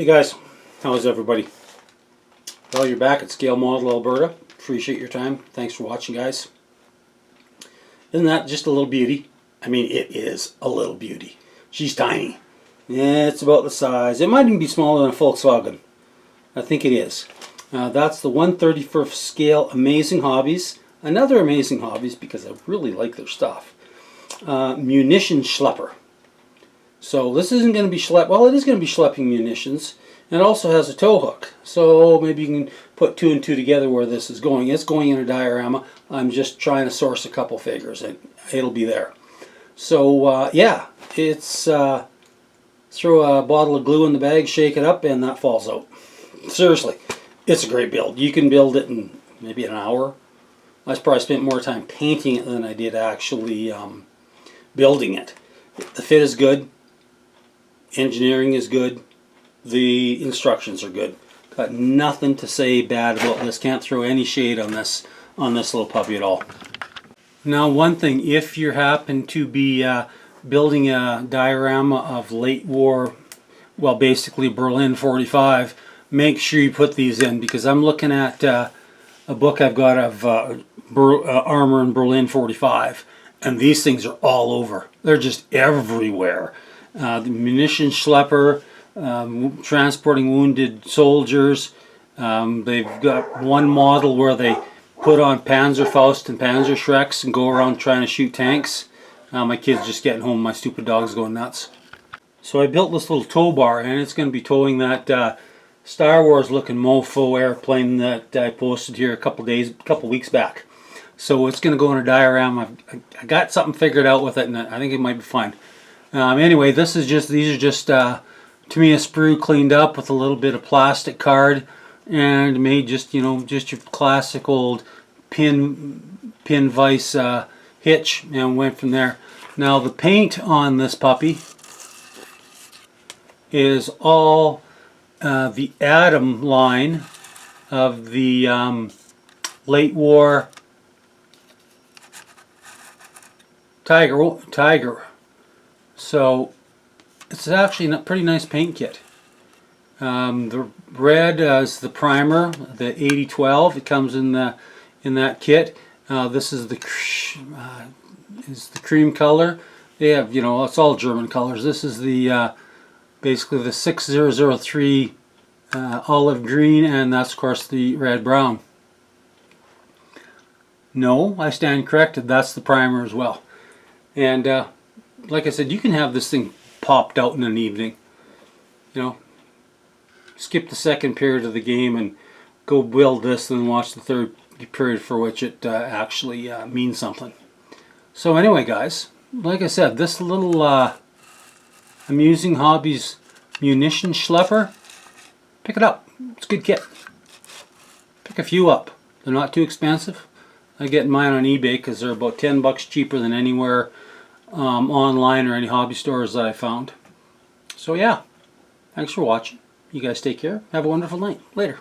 Hey guys, how's everybody? Well, you're back at Scale Model Alberta. Appreciate your time. Thanks for watching, guys. Isn't that just a little beauty? I mean, it is a little beauty. She's tiny. Yeah, it's about the size. It might even be smaller than a Volkswagen. I think it is. That's the 1/31st scale Amazing Hobbies. Another Amazing Hobbies because I really like their stuff. Munitionsschelper. So this isn't going to be well, it is going to be schlepping munitions. And it also has a tow hook. So maybe you can put two and two together where this is going. It's going in a diorama. I'm just trying to source a couple figures and it'll be there. So yeah, it's throw a bottle of glue in the bag, shake it up, and that falls out. Seriously, it's a great build. You can build it in maybe an hour. I probably spent more time painting it than I did actually building it. The fit is good. Engineering is good. The instructions are good. Got nothing to say bad about this. Can't throw any shade on this little puppy at all. Now, one thing, if you happen to be building a diorama of late war, well, basically Berlin 45, make sure you put these in, because I'm looking at a book I've got of armor in Berlin 45, and these things are all over. They're just everywhere. The Munitionsschelper, transporting wounded soldiers. They've got one model where they put on Panzerfaust and Panzerschrecks and go around trying to shoot tanks. My kid's just getting home. My stupid dog's going nuts. So I built this little tow bar, and it's going to be towing that Star Wars looking mofo airplane that I posted here a couple weeks back. So it's going to go in a diorama. I got something figured out with it, and I think it might be fun. Anyway, these are just to me a sprue cleaned up with a little bit of plastic card and made just your classic old pin vise hitch, and went from there. Now the paint on this puppy is all the Atom line of the late war Tiger. So it's actually a pretty nice paint kit. The red is the primer, the 8012. It comes in that kit. This is the cream color. They have, it's all German colors. This is the basically the 6003 olive green, and that's of course the red brown. No, I stand corrected. That's the primer as well. And like I said, you can have this thing popped out in an evening. Skip the second period of the game and go build this, and then watch the third period for which it actually means something. So anyway, guys, like I said, this little Amusing Hobbies Munitionsschelper, pick it up. It's a good kit. Pick a few up. They're not too expensive. I get mine on eBay because they're about $10 cheaper than anywhere online or any hobby stores that I found. So yeah, thanks for watching. You guys take care. Have a wonderful night. Later.